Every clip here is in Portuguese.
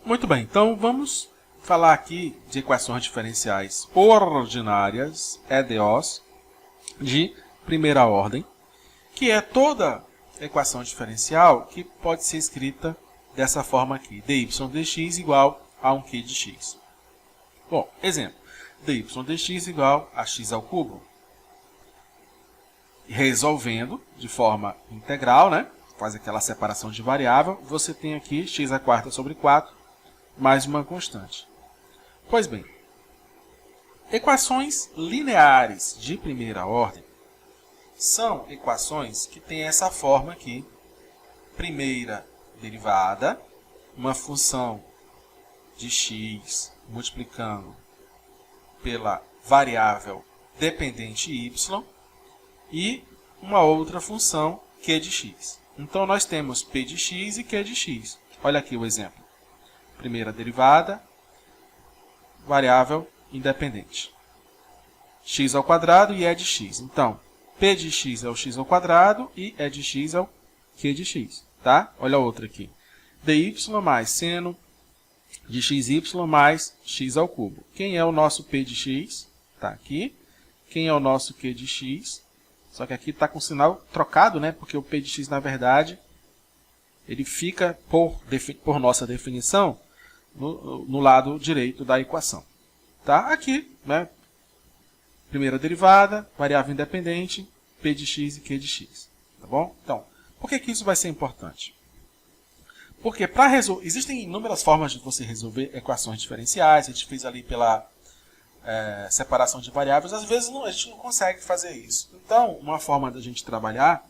Muito bem, então vamos falar aqui de equações diferenciais ordinárias, EDOs, de primeira ordem, que é toda equação diferencial que pode ser escrita dessa forma aqui, dy dx igual a 1q de x. Bom, exemplo, dy dx igual a x ao cubo. Resolvendo de forma integral, né? Faz aquela separação de variável, você tem aqui x à quarta sobre 4, mais uma constante. Pois bem, equações lineares de primeira ordem são equações que têm essa forma aqui. Primeira derivada, uma função de x multiplicando pela variável dependente y e uma outra função q de x. Então, nós temos p de x e q de x. Olha aqui o exemplo. Primeira derivada, variável independente. X ao quadrado e e de x. Então, p de x é o x ao quadrado e e de x é o q de x. Tá? Olha a outra aqui. dy mais seno de xy mais x ao cubo. Quem é o nosso p de x? Está aqui. Quem é o nosso q de x? Só que aqui está com o sinal trocado, né? Porque o p de x, na verdade, ele fica, por nossa definição, no lado direito da equação. Tá? Aqui, né? Primeira derivada, variável independente, p de x e q de x. Tá bom? Então, por que isso vai ser importante? Porque existem inúmeras formas de você resolver equações diferenciais. A gente fez ali pela separação de variáveis. Às vezes a gente não consegue fazer isso. Então, uma forma da gente trabalhar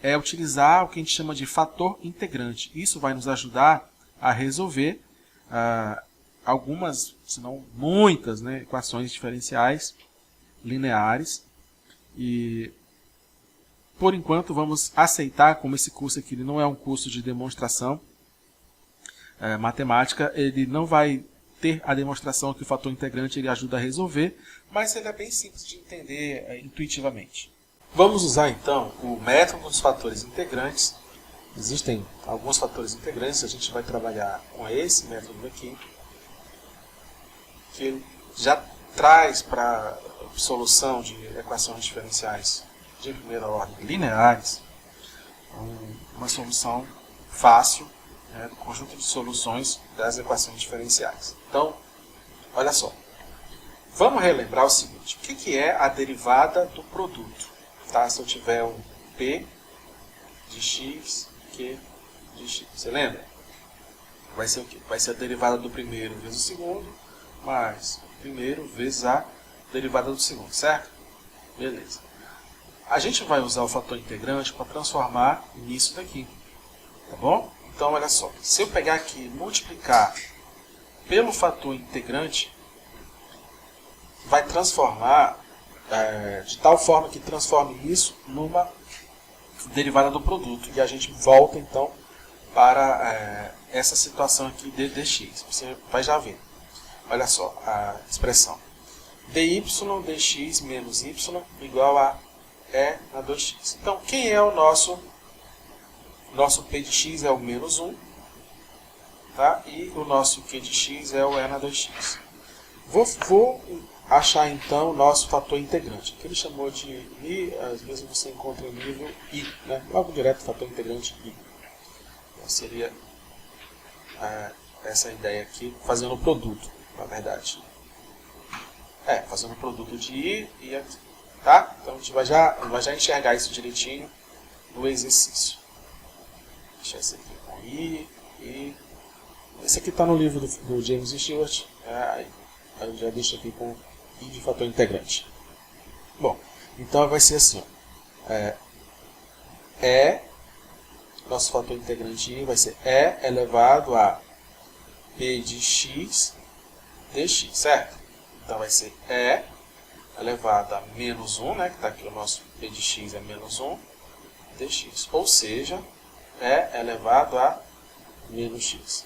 é utilizar o que a gente chama de fator integrante. Isso vai nos ajudar a resolver algumas, se não muitas, né, equações diferenciais lineares. E, por enquanto, vamos aceitar, como esse curso aqui ele não é um curso de demonstração matemática, ele não vai ter a demonstração que o fator integrante ele ajuda a resolver, mas ele é bem simples de entender intuitivamente. Vamos usar então o método dos fatores integrantes. Existem alguns fatores integrantes, a gente vai trabalhar com esse método aqui, que ele já traz para a solução de equações diferenciais de primeira ordem lineares uma solução fácil, do conjunto de soluções das equações diferenciais. Então, olha só. Vamos relembrar o seguinte. O que é a derivada do produto? Tá? Se eu tiver um P de x, Q de x. Você lembra? Vai ser o quê? Vai ser a derivada do primeiro vezes o segundo, mais o primeiro vezes a derivada do segundo, certo? Beleza. A gente vai usar o fator integrante para transformar nisso daqui. Tá bom? Então, olha só, se eu pegar aqui e multiplicar pelo fator integrante, vai transformar de tal forma que transforme isso numa derivada do produto. E a gente volta, então, para essa situação aqui de dx. Você vai já ver. Olha só a expressão. dy dx menos y igual a e na 2x. Então, quem é o nosso p de x é o menos 1, tá? E o nosso q de x é o e na 2x. Vou achar então o nosso fator integrante, que ele chamou de I, às vezes você encontra em nível I, né? Logo direto, fator integrante I. Então, seria essa ideia aqui, fazendo o produto, na verdade. Fazendo o produto de I e aqui, tá? Então a gente vai já enxergar isso direitinho no exercício. Deixa esse aqui com I, e esse aqui está no livro do James Stewart, aí eu já deixo aqui com I de fator integrante. Bom, então vai ser assim, nosso fator integrante I vai ser E elevado a P de x dx, certo? Então vai ser E elevado a menos 1, né, que está aqui o nosso P de x é menos 1 dx, ou seja, E elevado a menos x.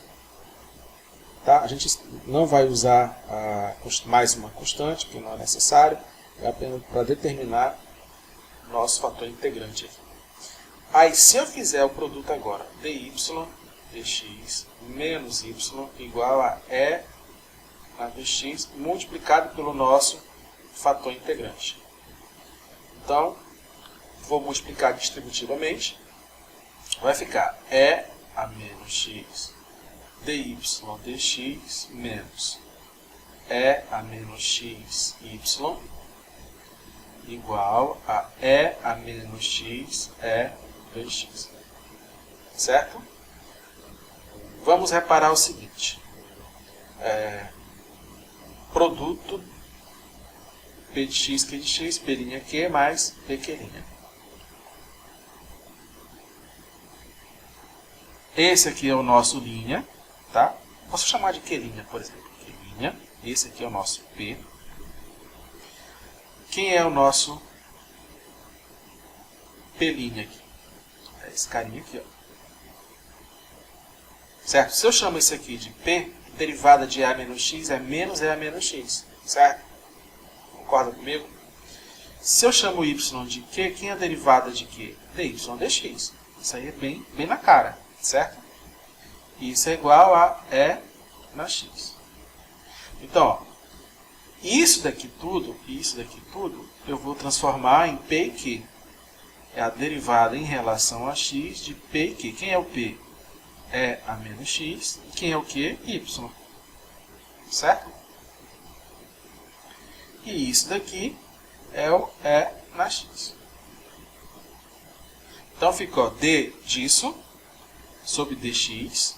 Tá? A gente não vai usar mais uma constante, porque não é necessário, é apenas para determinar o nosso fator integrante aqui. Aí, se eu fizer o produto agora, dy dx menos y igual a e na dx multiplicado pelo nosso fator integrante. Então, vou multiplicar distributivamente. Vai ficar e a menos x dy dx menos e a menos x y igual a e a menos x e 2x. Certo? Vamos reparar o seguinte. Produto P de x, Q de x, P' Q mais PQ'. Esse aqui é o nosso linha, tá? Posso chamar de Q', por exemplo. Q'. Esse aqui é o nosso P. Quem é o nosso P' aqui? É esse carinha aqui, ó. Certo? Se eu chamo esse aqui de P, derivada de A menos X é menos E menos X. Certo? Concorda comigo? Se eu chamo Y de Q, quem é a derivada de Q? dy dx. Isso aí é bem na cara. Certo? Isso é igual a E na X. Então, ó, isso daqui tudo, eu vou transformar em P e Q. É a derivada em relação a X de P e Q. Quem é o P? É a menos X. E quem é o Q? Y. Certo? E isso daqui é o E na X. Então ficou D disso sobre dx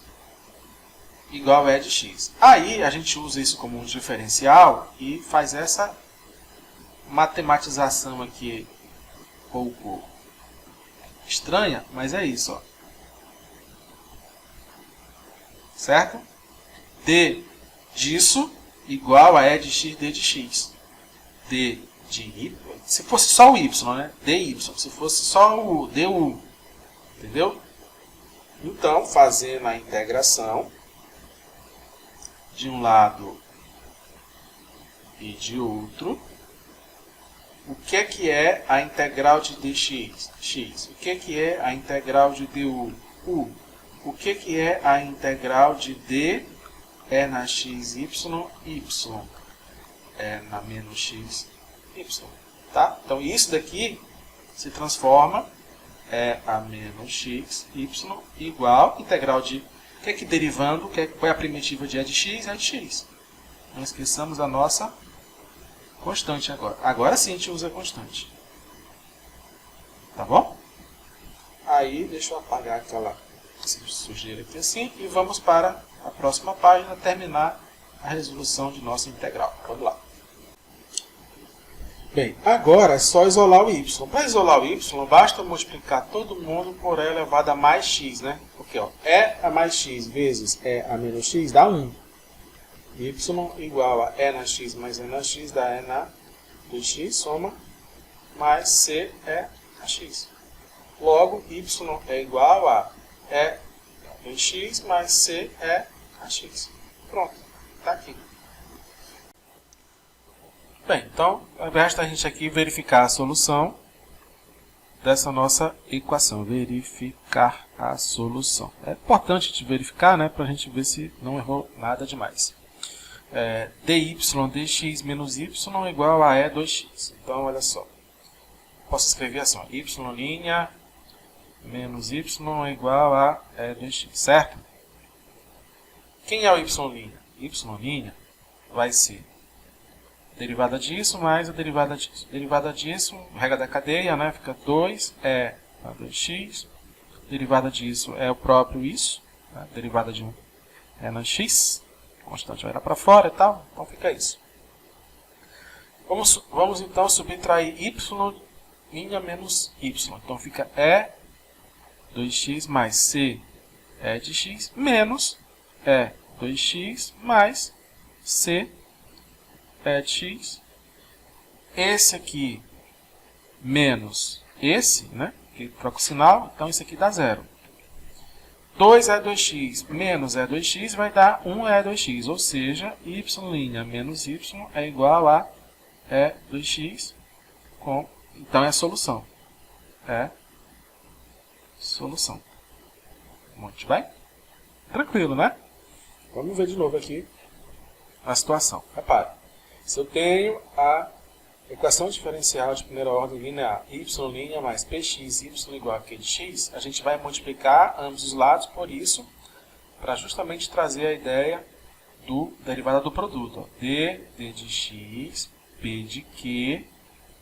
igual a E de x. Aí a gente usa isso como um diferencial e faz essa matematização aqui um pouco estranha, mas é isso, ó. Certo? D disso igual a E de x, D de x. D de y, se fosse só o y, né? dy, se fosse só o du, entendeu? Então, fazendo a integração de um lado e de outro, o que é a integral de dx? X. O que é a integral de du? U. O que é a integral de d é na x, y, y é na menos x, y. Tá? Então, isso daqui se transforma é a menos x, y igual integral de... O que é que derivando? Qual é a primitiva de E de x? É de x. Não esqueçamos a nossa constante agora. Agora sim a gente usa a constante. Tá bom? Aí, deixa eu apagar aquela sujeira aqui assim. E vamos para a próxima página terminar a resolução de nossa integral. Vamos lá. Bem, agora é só isolar o y. Para isolar o y, basta multiplicar todo mundo por e elevado a mais x, né? Porque ó, e a mais x vezes e a menos x dá 1. Y igual a e na x mais e na x dá e na 2x, soma, mais c é a x. Logo, y é igual a e 2x mais c é a x. Pronto, está aqui. Bem, então, resta a gente aqui verificar a solução dessa nossa equação. Verificar a solução. É importante de verificar, né, para a gente ver se não errou nada demais. Dy dx menos y igual a e 2x. Então, olha só. Posso escrever assim, ó, y' menos y igual a e 2x, certo? Quem é o y'? Y' vai ser derivada disso mais a derivada disso. Derivada disso, regra da cadeia, né? Fica 2 é a 2x. Derivada disso é o próprio isso. Né? Derivada de 1 é na x. Constante vai lá para fora e tal. Então fica isso. Vamos então subtrair y' menos y. Então fica e 2x mais c e de x menos e 2x mais c é de x, esse aqui menos esse, né? Que troca o sinal, então isso aqui dá 0. 2 é 2x menos é 2x vai dar 1 é 2x, ou seja, y' menos y é igual a é 2x, então é a solução. É solução. Muito bem? Tranquilo, né? Vamos ver de novo aqui a situação. Repare, se eu tenho a equação diferencial de primeira ordem linear y' mais px y igual a q de x, a gente vai multiplicar ambos os lados por isso, para justamente trazer a ideia do derivada do produto. Ó. D de x, P de Q,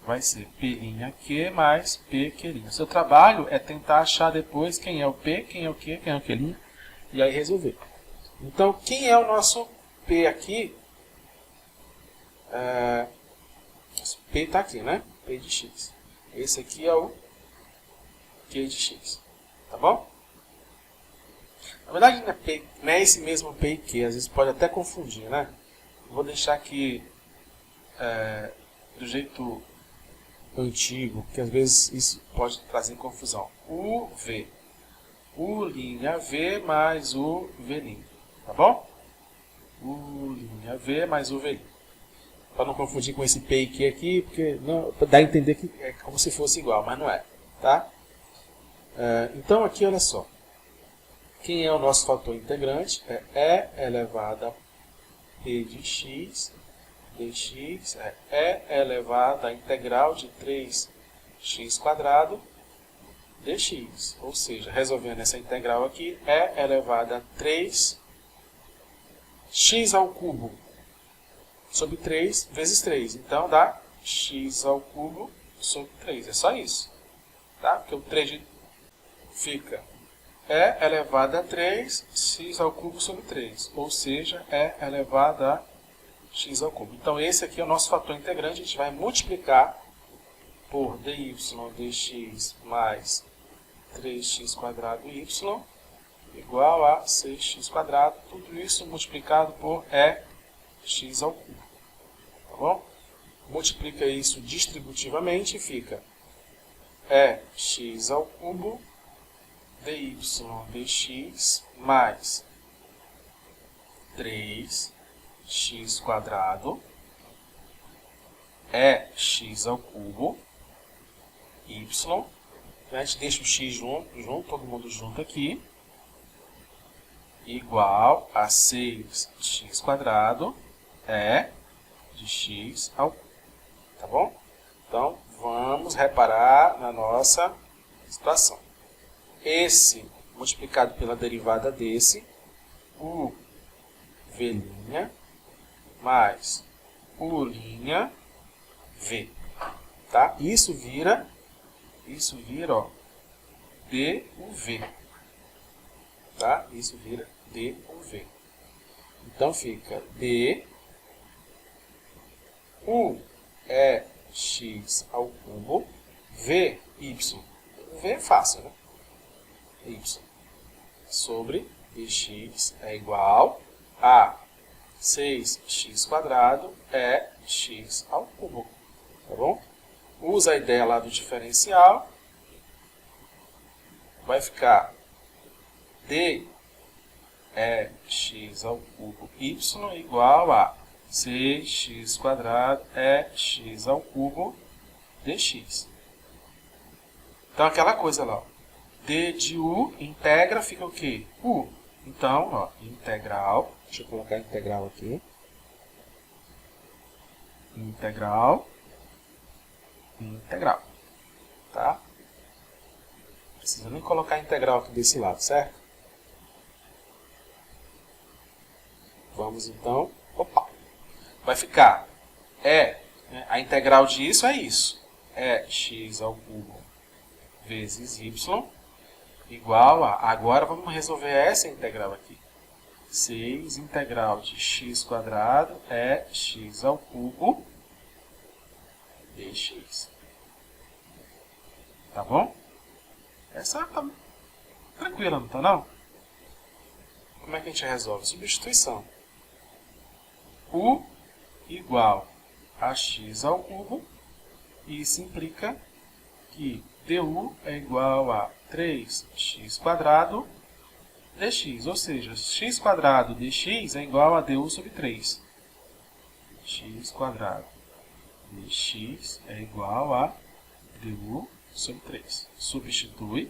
vai ser P'Q mais PQ'. Seu trabalho é tentar achar depois quem é o P, quem é o Q, quem é o Q', e aí resolver. Então, quem é o nosso P aqui? P está aqui, né? P de x. Esse aqui é o Q de x. Tá bom? Na verdade, não é esse mesmo P e Q. Às vezes pode até confundir, né? Vou deixar aqui do jeito antigo, porque às vezes isso pode trazer confusão. U, V. U' mais U V'. Tá bom? U' mais U V'. Para não confundir com esse P e Q aqui, porque não, dá a entender que é como se fosse igual, mas não é. Tá? Então aqui, olha só. Quem é o nosso fator integrante? É E elevado a P de x dx, é E elevado a integral de 3x² dx. Ou seja, resolvendo essa integral aqui, E elevado a 3x ao cubo sobre 3 vezes 3. Então, dá x ao cubo sobre 3. É só isso. Tá? Porque o 3 fica E elevado a 3, x ao cubo sobre 3. Ou seja, E elevado a x ao cubo. Então, esse aqui é o nosso fator integrante. A gente vai multiplicar por dy dx mais 3x² y igual a 6x². Tudo isso multiplicado por x ao cubo. Tá bom? Multiplica isso distributivamente e fica x ao cubo dy dx mais 3x² x ao cubo y. A gente deixa o x junto, todo mundo junto aqui, igual a 6x² de x ao cubo. Tá bom? Então, vamos reparar na nossa situação. Esse multiplicado pela derivada desse, u v' mais u' v. Tá? Isso vira ó, duv. Tá? Isso vira duv. Então fica d u é x ao cubo v y. V é fácil, né? Y sobre dx é igual a 6x² x ao cubo. Tá bom? Usa a ideia lá do diferencial. Vai ficar d x ao cubo y igual a 6x² x ao cubo dx. Então, aquela coisa lá, ó. D de u integra, fica o quê? U. Então, ó, integral. Deixa eu colocar integral aqui. Integral. Integral. Tá? Não precisa nem colocar integral aqui desse lado, certo? Vamos então. Opa! Vai ficar a integral disso é isso. É x ao cubo vezes y igual a... Agora vamos resolver essa integral aqui. 6 integral de x² x ao cubo dx. Tá bom? Essa tá tranquila, não tá não? Como é que a gente resolve? Substituição. U igual a x ao cubo. E isso implica que du é igual a 3x² dx, ou seja, x² dx é igual a du sobre 3. x² dx é igual a du sobre 3. Substitui.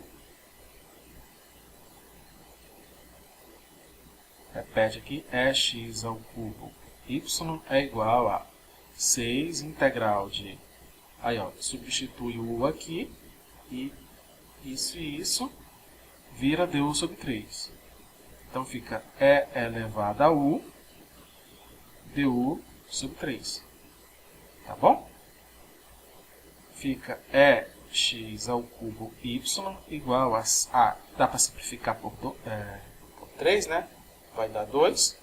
repete aqui, é x ao cubo y é igual a 6 integral de... Aí, ó, substitui o u aqui e isso vira du sobre 3. Então fica e elevado a u du sobre 3. Tá bom? Fica e x ao cubo y igual a... dá para simplificar por 3, né? Vai dar 2.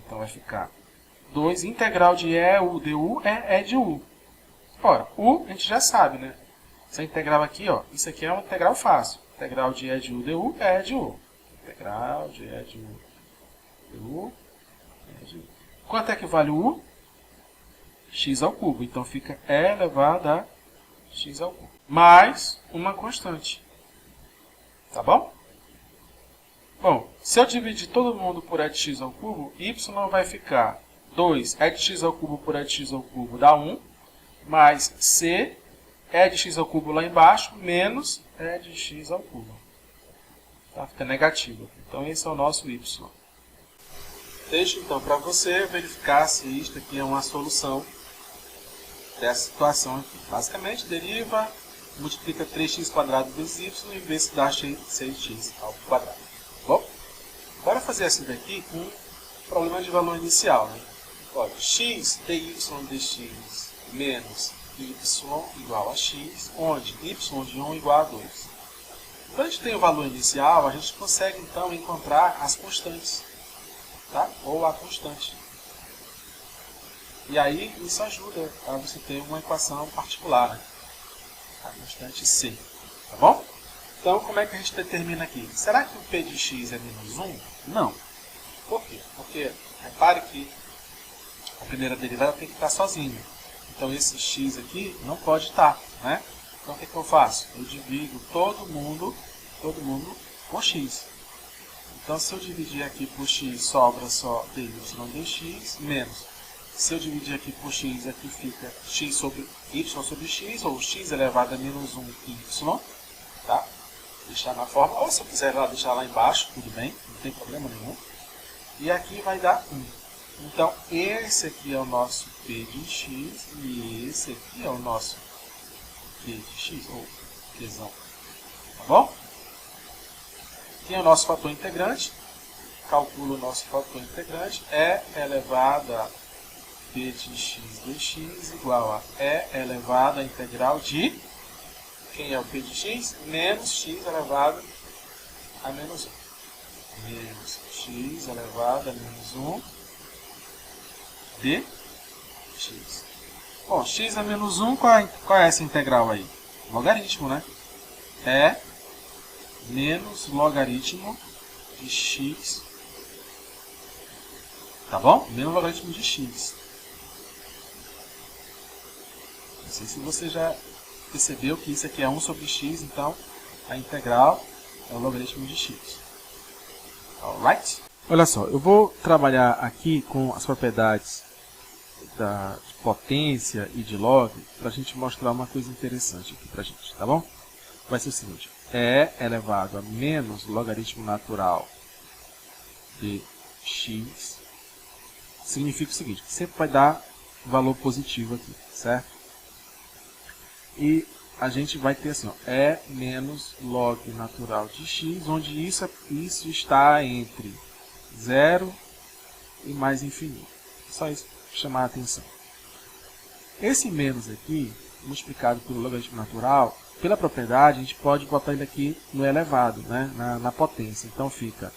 Então vai ficar 2 integral de e u du é de u. Ora, u a gente já sabe, né? Essa integral aqui, ó, isso aqui é uma integral fácil. Integral de e de u du é de u. Integral de e de u du é de u. Quanto é que vale o u? X ao cubo. Então fica e elevado a x ao cubo. Mais uma constante. Tá bom? Bom, se eu dividir todo mundo por e de x ao cubo, y vai ficar 2 e de x ao cubo por e de x ao cubo dá 1, mais c e de x ao cubo lá embaixo, menos e de x ao cubo. Tá? Fica negativo. Então esse é o nosso y. Deixo então para você verificar se isto aqui é uma solução dessa situação aqui. Basicamente, deriva, multiplica 3x² vezes y e vê se dá 6x ao quadrado. Bom, bora fazer assim daqui com um problema de valor inicial. Né? Olha, x dy dx menos y igual a x, onde y de 1 igual a 2. Quando a gente tem o valor inicial, a gente consegue então encontrar as constantes, tá? Ou a constante. E aí isso ajuda a você ter uma equação particular, né? A constante c. Tá bom? Então, como é que a gente determina aqui? Será que o p de x é menos 1? Não. Por quê? Porque, repare que a primeira derivada tem que estar sozinha. Então, esse x aqui não pode estar, né? Então, o que eu faço? Eu divido todo mundo por x. Então, se eu dividir aqui por x, sobra só dy dx, menos. Se eu dividir aqui por x, aqui fica x sobre y sobre x, ou x elevado a menos 1 y, tá? Deixar na forma, ou se eu quiser deixar lá embaixo, tudo bem, não tem problema nenhum. E aqui vai dar 1. Então, esse aqui é o nosso p de x, e esse aqui é o nosso p de x, ou pzão. Tá bom? Aqui é o nosso fator integrante. Calculo o nosso fator integrante. E elevado a p de x dx igual a e elevado a integral de... Quem é o p de x? Menos x elevado a menos 1. Menos x elevado a menos 1 de x. Bom, x a menos 1, qual é essa integral aí? Logaritmo, né? É menos logaritmo de x. Tá bom? Menos logaritmo de x. Não sei se você já percebeu que isso aqui é 1 sobre x, então a integral é o logaritmo de x. Alright? Olha só, eu vou trabalhar aqui com as propriedades de potência e de log para a gente mostrar uma coisa interessante aqui para a gente, tá bom? Vai ser o seguinte, e elevado a menos logaritmo natural de x significa o seguinte, que sempre vai dar valor positivo aqui, certo? E a gente vai ter assim, ó, e menos log natural de x, onde isso está entre 0 e mais infinito. Só isso para chamar a atenção. Esse menos aqui, multiplicado pelo logaritmo natural, pela propriedade, a gente pode botar ele aqui no elevado, né, na potência. Então fica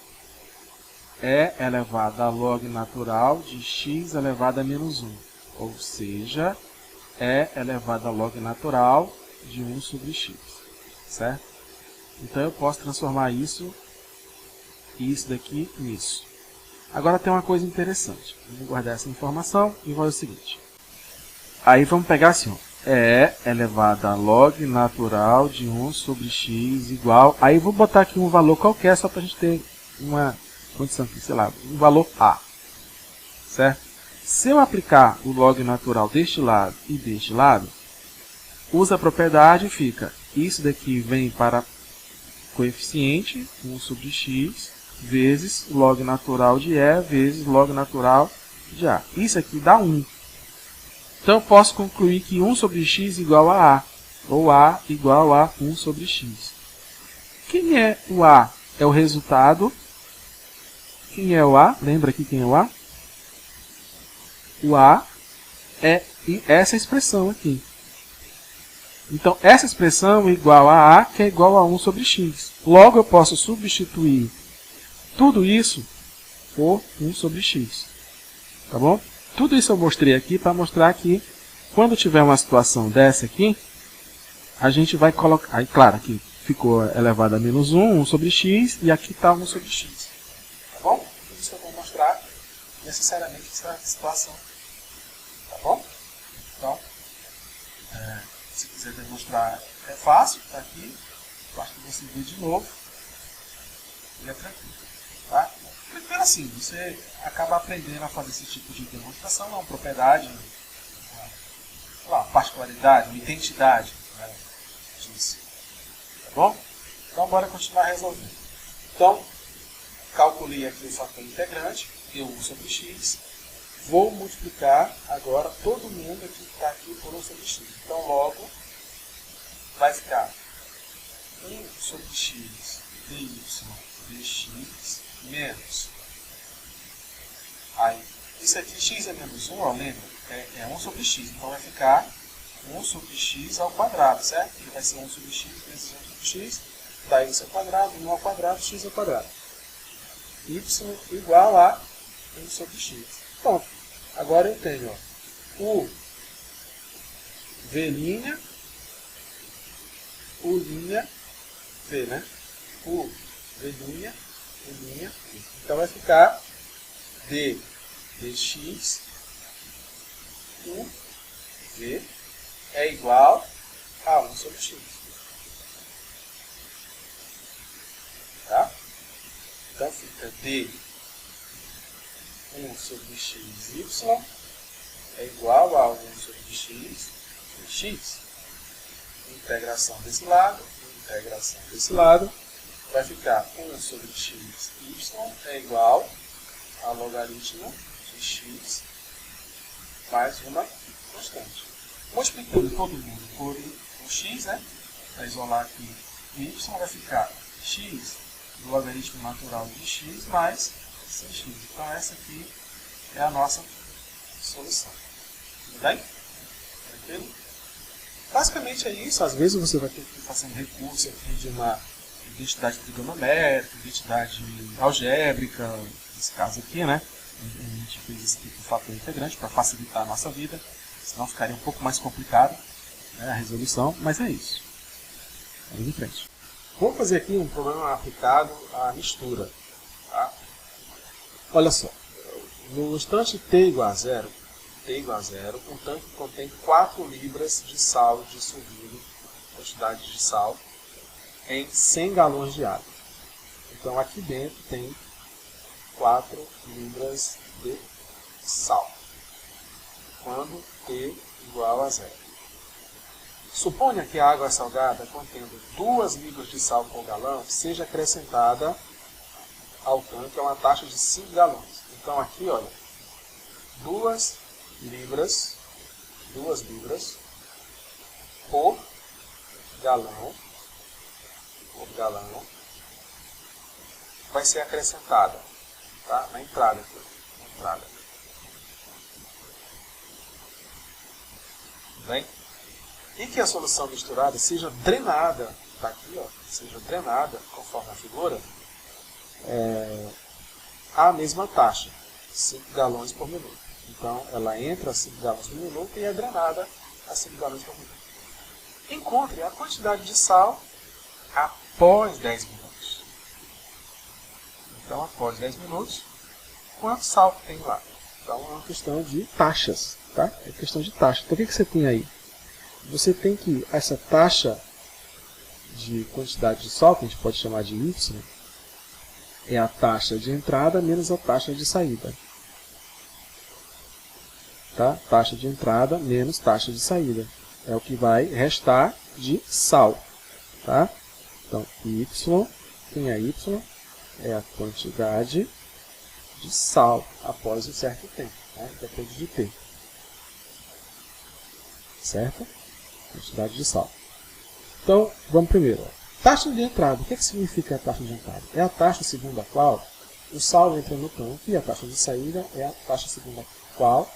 e elevado a log natural de x elevado a menos 1. Ou seja, e elevado a log natural de 1 sobre x, certo? Então eu posso transformar isso daqui nisso. Agora tem uma coisa interessante. Vamos guardar essa informação e vai o seguinte. Aí vamos pegar assim, ó, e elevado a log natural de 1 sobre x igual... Aí eu vou botar aqui um valor qualquer só para a gente ter uma condição aqui, sei lá, um valor a, certo? Se eu aplicar o log natural deste lado e deste lado, usa a propriedade e fica, isso daqui vem para coeficiente 1 sobre x vezes log natural de E vezes log natural de A. Isso aqui dá 1. Então eu posso concluir que 1 sobre x igual a A, ou A igual a 1 sobre x. Quem é o A? É o resultado. Quem é o A? Lembra aqui quem é o A? O A é essa expressão aqui. Então, essa expressão é igual a A, que é igual a 1 sobre x. Logo, eu posso substituir tudo isso por 1 sobre x. Tá bom? Tudo isso eu mostrei aqui para mostrar que quando tiver uma situação dessa aqui, a gente vai colocar... Aí, claro, aqui ficou elevado a menos 1, 1 sobre x, e aqui está 1 sobre x. Tá bom? Tudo isso eu vou mostrar necessariamente essa situação. Tá bom? Então, se quiser demonstrar, é fácil, está aqui. Basta você ver de novo. E é tranquilo. Tá? Primeiro assim, você acaba aprendendo a fazer esse tipo de demonstração, uma propriedade, uma particularidade, uma identidade, né, disso. Tá bom? Então, bora continuar resolvendo. Então, calculei aqui o fator integrante, eu sobre x. Vou multiplicar agora todo mundo aqui que está aqui por 1 sobre x. Então, logo, vai ficar 1 sobre x dy dx menos. Aí, isso aqui, x é menos 1, ó, lembra? É 1 sobre x. Então, vai ficar 1 sobre x ao quadrado, certo? Que vai ser 1 sobre x vezes 1 sobre x. Daí isso ao quadrado, 1 ao quadrado, x ao quadrado. Y igual a 1 sobre x. Bom, agora eu tenho ó, o v', o' v, né? O v', u'. Então vai ficar d dx u v é igual a 1 sobre x. Tá? Então fica d 1 sobre xy é igual a 1 sobre x de x. Integração desse lado, integração desse lado, vai ficar 1 sobre xy é igual a logaritmo de x mais uma constante. Multiplicando todo mundo por x, né? Para isolar aqui y, vai ficar x do logaritmo natural de x mais 6x. Então, essa aqui é a nossa solução. Tudo bem? Tranquilo? Basicamente é isso. Às vezes você vai ter que ir fazendo recurso aqui de uma identidade trigonométrica, identidade algébrica, nesse caso aqui, né? A gente fez esse tipo de fator integrante para facilitar a nossa vida, senão ficaria um pouco mais complicado, né, a resolução, mas é isso. Vamos em frente. Vamos fazer aqui um problema aplicado à mistura. Tá? Olha só, no instante t igual a zero, um tanque contém 4 libras de sal dissolvido, quantidade de sal, em 100 galões de água. Então aqui dentro tem 4 libras de sal, quando t igual a zero. Suponha que a água salgada, contendo 2 libras de sal por galão, seja acrescentada ao tanque a uma taxa de 5 galões. Então aqui, olha, 2 libras por galão vai ser acrescentada, tá? Na entrada aqui, na entrada. Tudo bem? E que a solução misturada seja drenada, tá aqui, ó, seja drenada, conforme a figura, a mesma taxa, 5 galões por minuto. Então, ela entra a 5 galões por minuto e é drenada a 5 galões por minuto. Encontre a quantidade de sal após 10 minutos. Então, após 10 minutos, quanto sal tem lá? Então, é uma questão de taxas, tá? É questão de taxa. Então, o que você tem aí? Você tem que essa taxa de quantidade de sal, que a gente pode chamar de Y, é a taxa de entrada menos a taxa de saída. Tá? Taxa de entrada menos taxa de saída. É o que vai restar de sal. Tá? Então, y, quem é y? É a quantidade de sal após um certo tempo, né? Depende de t. Certo? Quantidade de sal. Então, vamos primeiro. Ó. Taxa de entrada. O que significa a taxa de entrada? É a taxa segundo a qual o sal entra no tanque e a taxa de saída é a taxa segundo a qual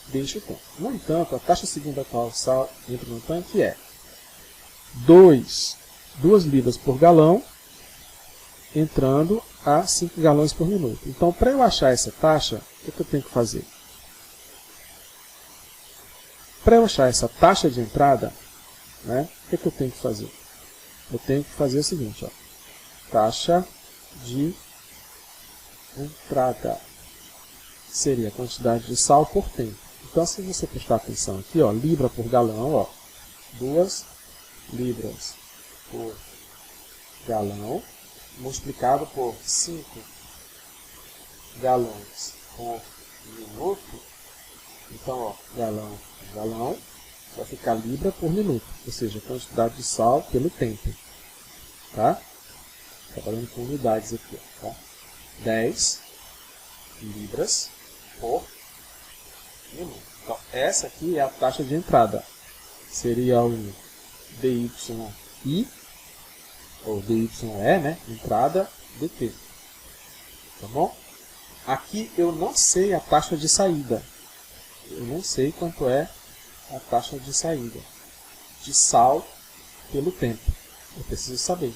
deixa o tanque. No entanto, a taxa segundo a qual o sal entra no tanque é 2 libras por galão entrando a 5 galões por minuto. Então, para eu achar essa taxa, o que eu tenho que fazer? Para eu achar essa taxa de entrada, né, o que eu tenho que fazer? Eu tenho que fazer o seguinte, ó, taxa de entrada seria a quantidade de sal por tempo. Então, se você prestar atenção aqui, ó, libra por galão, ó, 2 libras por galão, multiplicado por 5 galões por minuto. Então, ó, galão por galão, vai ficar libra por minuto, ou seja, a quantidade de sal pelo tempo. Tá? Trabalhando com unidades aqui, ó, tá? 10 libras por minuto. Então, essa aqui é a taxa de entrada. Seria o DYI, ou DYE, né? Entrada dt. Tá bom? Aqui eu não sei a taxa de saída. Eu não sei quanto é a taxa de saída de sal pelo tempo. Eu preciso saber.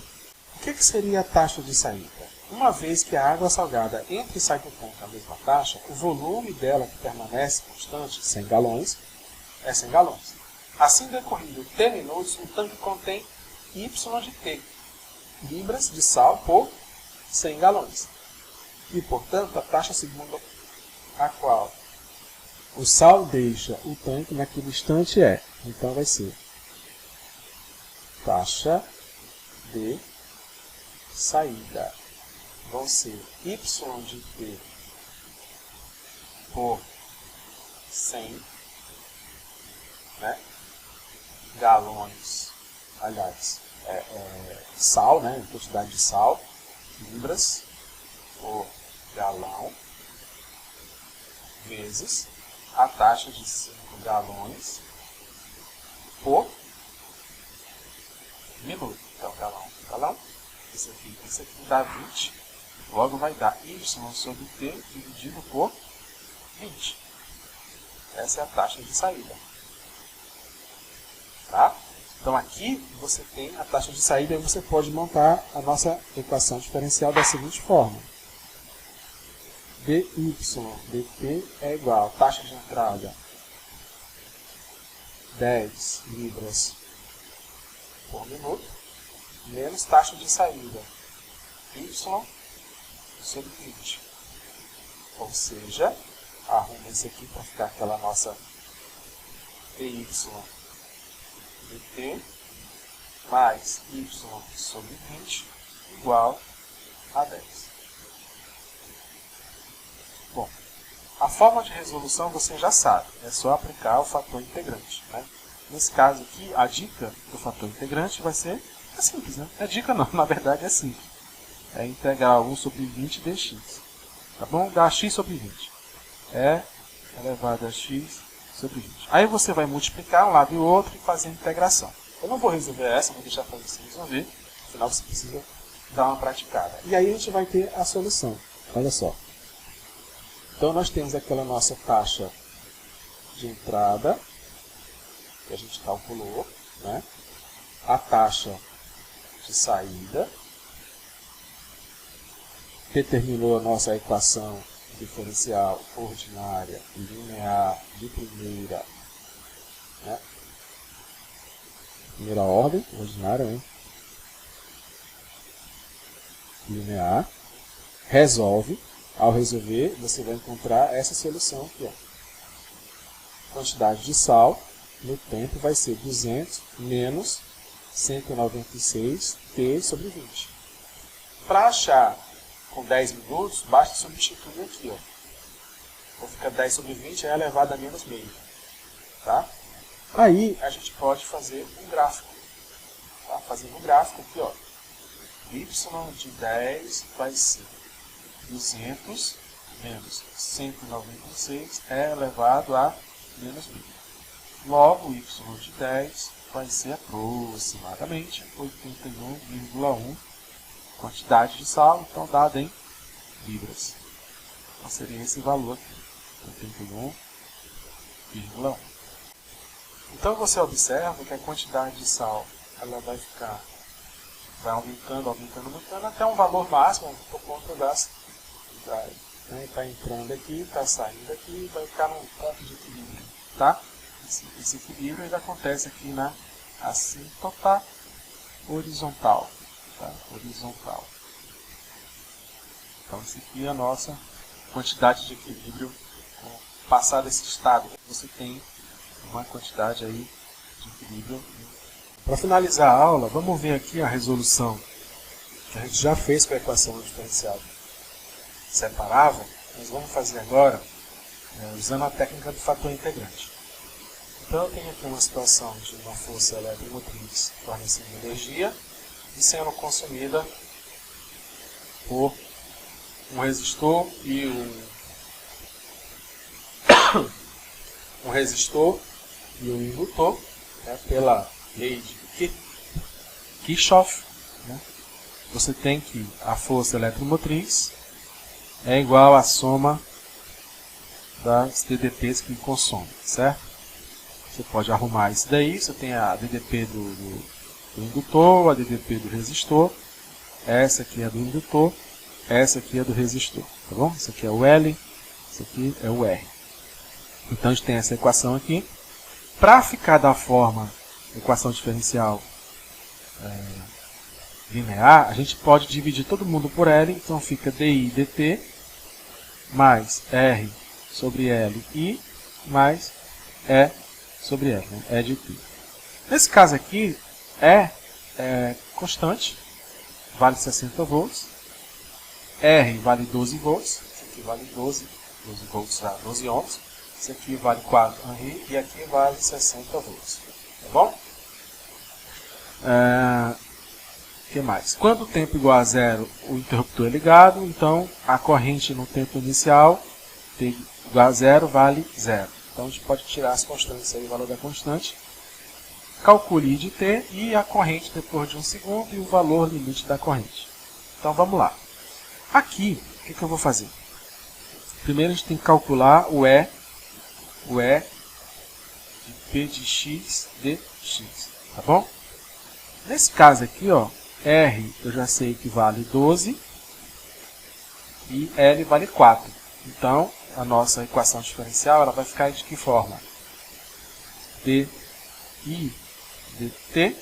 O que seria a taxa de saída? Uma vez que a água salgada entra e sai do tanque a mesma taxa, o volume dela que permanece constante, 100 galões, é 100 galões. Assim decorrido t minutos, o tanque contém y de t, libras de sal por 100 galões. E, portanto, a taxa segundo a qual o sal deixa o tanque naquele instante é, então vai ser taxa de saída. Vão ser y de t por 100, né, galões, aliás, sal, né, quantidade de sal, libras por galão, vezes a taxa de 5 galões por minuto. Então, galão, isso aqui dá 20, logo vai dar y sobre t dividido por 20. Essa é a taxa de saída. Tá? Então, aqui você tem a taxa de saída e você pode montar a nossa equação diferencial da seguinte forma. dy dt é igual a taxa de entrada 10 libras por minuto, menos taxa de saída y sobre 20. Ou seja, arruma isso aqui para ficar aquela nossa dy dt mais y sobre 20 igual a 10. Bom, a forma de resolução você já sabe, é só aplicar o fator integrante. Né? Nesse caso aqui, a dica do fator integrante vai ser, é simples, né? A dica não, na verdade é simples. É integral 1 sobre 20 dx. Tá bom? Dá x sobre 20. É elevado a x sobre 20. Aí você vai multiplicar um lado e o outro e fazer a integração. Eu não vou resolver essa, vou deixar para você resolver. Afinal, você precisa dar uma praticada. E aí a gente vai ter a solução. Olha só. Então, nós temos aquela nossa taxa de entrada, que a gente calculou, né? A taxa de saída, determinou a nossa equação diferencial ordinária e linear de primeira, né? Primeira ordem, ordinária, hein? Linear, resolve. Ao resolver, você vai encontrar essa solução aqui. Ó. Quantidade de sal no tempo vai ser 200 menos 196 t sobre 20. Para achar com 10 minutos, basta substituir aqui. Ó. Então fica 10 sobre 20 é elevado a menos meio. Tá? Aí a gente pode fazer um gráfico. Tá? Fazendo um gráfico aqui, ó. y de 10 vai ser 200 menos 196 é elevado a menos 1000. Logo, y de 10 vai ser aproximadamente 81,1 quantidade de sal, então dada em libras. Então seria esse valor aqui, 81,1. Então você observa que a quantidade de sal ela vai aumentando, até um valor máximo por conta das... Está entrando aqui, está saindo aqui, vai ficar num ponto de equilíbrio. Tá? Esse equilíbrio ele acontece aqui na assíntota horizontal. Tá? Horizontal. Então, essa aqui é a nossa quantidade de equilíbrio. Passar desse estado, você tem uma quantidade aí de equilíbrio. Para finalizar a aula, vamos ver aqui a resolução que a gente já fez com a equação diferencial separável. Nós vamos fazer agora usando a técnica do fator integrante. Então, eu tenho aqui uma situação de uma força eletromotriz fornecendo energia e sendo consumida por um resistor e um indutor, né, pela lei de Kirchhoff. Né, você tem que a força eletromotriz é igual à soma das DDPs que consomem, certo? Você pode arrumar isso daí, você tem a DDP do indutor, a DDP do resistor, essa aqui é do indutor, essa aqui é do resistor, tá bom? Isso aqui é o L, isso aqui é o R. Então a gente tem essa equação aqui. Para ficar da forma equação diferencial linear, a gente pode dividir todo mundo por L, então fica DI dt mais R sobre L I mais E sobre L, né? E de t. Nesse caso aqui, E é constante, vale 60 volts, R vale 12 volts, isso aqui vale 12 volts dá 12 ohms, isso aqui vale 4 Henry e aqui vale 60 volts, tá bom? Que mais? Quando o tempo é igual a zero, o interruptor é ligado, então a corrente no tempo inicial, T igual a zero, vale zero. Então a gente pode tirar as constantes aí, o valor da constante. Calcule I de T e a corrente depois de 1 segundo e o valor limite da corrente. Então vamos lá. Aqui, o que eu vou fazer? Primeiro a gente tem que calcular o E de P de X dx, tá bom? Nesse caso aqui, ó, R eu já sei que vale 12 e L vale 4. Então, a nossa equação diferencial ela vai ficar de que forma? DI dt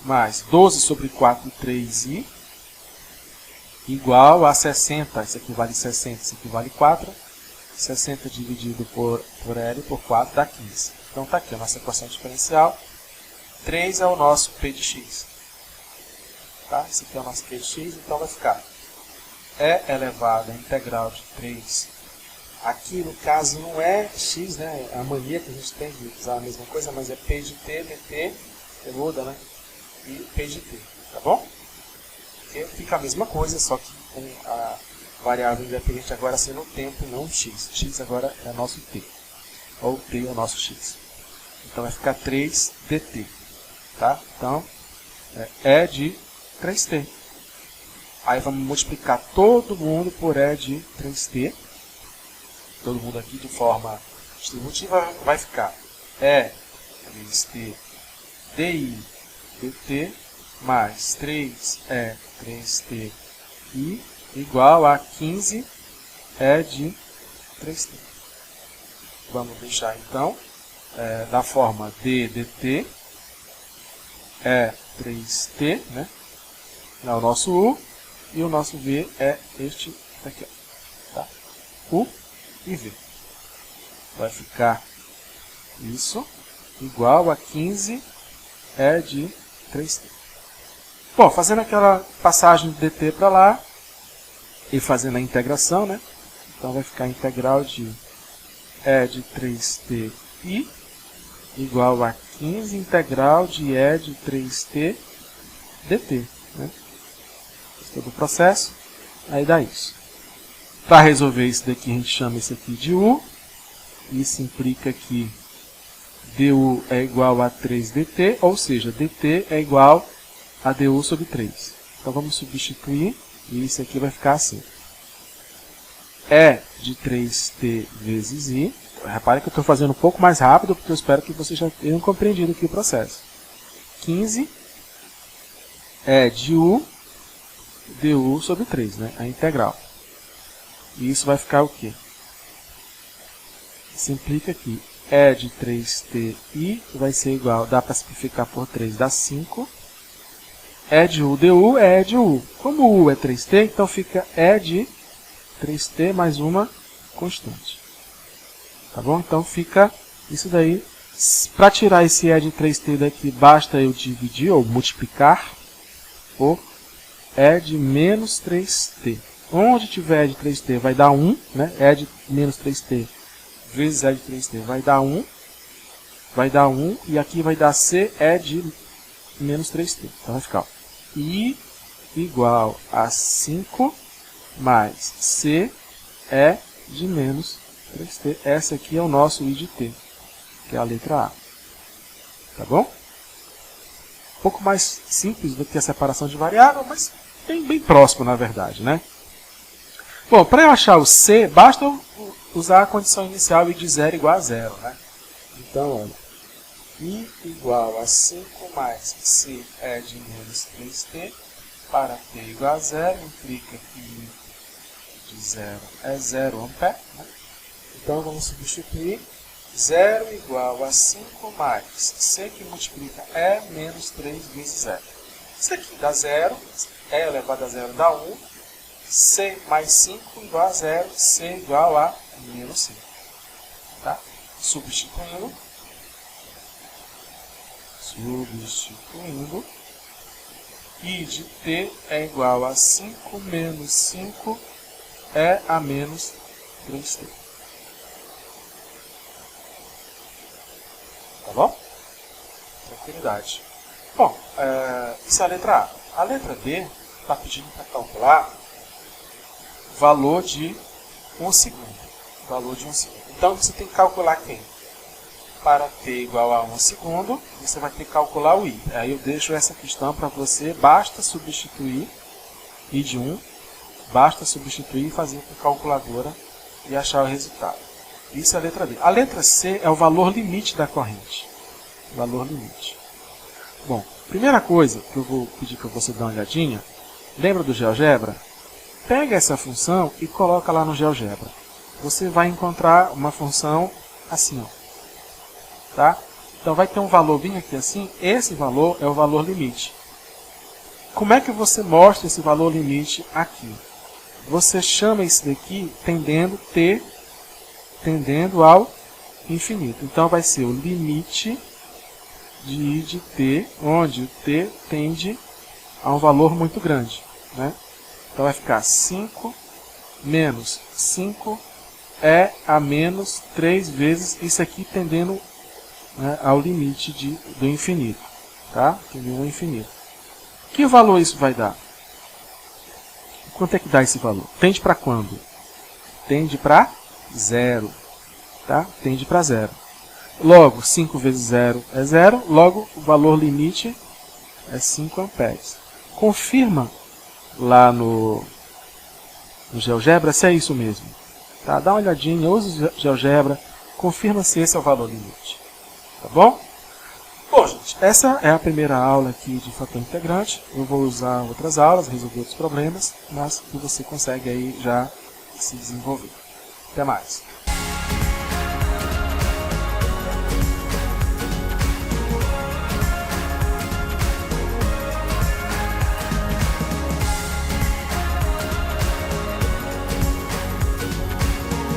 mais 12 sobre 4, 3i, igual a 60. Isso aqui vale 60, isso aqui vale 4. 60 dividido por L por 4 dá 15. Então está aqui a nossa equação diferencial. 3 é o nosso P de x. Tá? Esse aqui é o nosso P de x, então vai ficar E elevado à integral de 3. Aqui no caso não é x, né? A mania que a gente tem de usar a mesma coisa, mas é P de t, dt, muda, né? E P de t, tá bom? Porque fica a mesma coisa, só que com a variável independente agora sendo o tempo e não o x. X agora é nosso t, ou t é o nosso x. Então vai ficar 3 dt, tá? Então, E de 3t. Aí vamos multiplicar todo mundo por E de 3t. Todo mundo aqui de forma distributiva vai ficar E 3t di dt mais 3E 3t i igual a 15 E de 3t. Vamos deixar então da forma d dt é 3t, né? É o nosso U, e o nosso V é este aqui, ó, tá? U e V. Vai ficar isso igual a 15 E de 3t. Bom, fazendo aquela passagem de dt para lá e fazendo a integração, né? Então vai ficar a integral de E de 3t i igual a 15 integral de E de 3t dt, né? todo o processo, aí dá isso. Para resolver isso daqui, a gente chama isso aqui de u. Isso implica que du é igual a 3dt, ou seja, dt é igual a du sobre 3. Então vamos substituir, e isso aqui vai ficar assim. E de 3t vezes i. Repare que eu estou fazendo um pouco mais rápido, porque eu espero que vocês já tenham compreendido aqui o processo. 15 é de u du sobre 3, né? A integral. E isso vai ficar o quê? Isso implica que E de 3ti vai ser igual, dá para simplificar por 3, dá 5. E de u du é E de u. Como u é 3t, então fica E de 3t mais uma constante. Tá bom? Então fica isso daí. Para tirar esse E de 3t daqui, basta eu dividir ou multiplicar por E de menos 3t. Onde tiver E de 3t vai dar 1, né? E de menos 3t vezes E de 3t vai dar 1. Vai dar 1 e aqui vai dar C E de menos 3t. Então vai ficar I igual a 5 mais C E de menos 3t. Essa aqui é o nosso I de t, que é a letra A. Tá bom? Um pouco mais simples do que a separação de variável, mas bem próximo, na verdade, né? Bom, para eu achar o C, basta eu usar a condição inicial I de 0 igual a 0, né? Então, olha, I igual a 5 mais C é de menos 3t para t igual a 0, implica que I de 0 é 0 ampere, né? Então, vamos substituir 0 igual a 5 mais C que multiplica E menos 3 vezes 0. Isso aqui dá 0, E elevado a 0 dá 1, C mais 5 igual a 0, C igual a menos 5. Tá? Substituindo, I de t é igual a 5 menos 5 é a menos 3t. Tá bom? Tranquilidade. Bom, isso é a letra A. A letra B está pedindo para calcular o valor de 1 segundo. Valor de 1 segundo. Então, você tem que calcular quem? Para t igual a 1 segundo, você vai ter que calcular o i. Aí eu deixo essa questão para você. Basta substituir i de 1. Basta substituir e fazer com a calculadora e achar o resultado. Isso é a letra B. A letra C é o valor limite da corrente. Valor limite. Bom, primeira coisa que eu vou pedir para você dar uma olhadinha. Lembra do GeoGebra? Pega essa função e coloca lá no GeoGebra. Você vai encontrar uma função assim, ó. Tá? Então vai ter um valor bem aqui assim. Esse valor é o valor limite. Como é que você mostra esse valor limite aqui? Você chama isso daqui tendendo ao infinito. Então vai ser o limite de I de t, onde o t tende a um valor muito grande, né? Então vai ficar 5 menos 5 é a menos 3 vezes isso aqui tendendo, né, ao limite do infinito. Tá? Tendendo ao infinito. Que valor isso vai dar? Quanto é que dá esse valor? Tende para quando? Tende para 0. Tá? Tende para 0. Logo, 5 vezes 0 é 0. Logo, o valor limite é 5 amperes. Confirma lá no GeoGebra se é isso mesmo. Tá? Dá uma olhadinha, usa o GeoGebra, confirma se esse é o valor limite. Tá bom? Bom, gente, essa é a primeira aula aqui de fator integrante. Eu vou usar outras aulas, resolver outros problemas, mas que você consegue aí já se desenvolver. Até mais.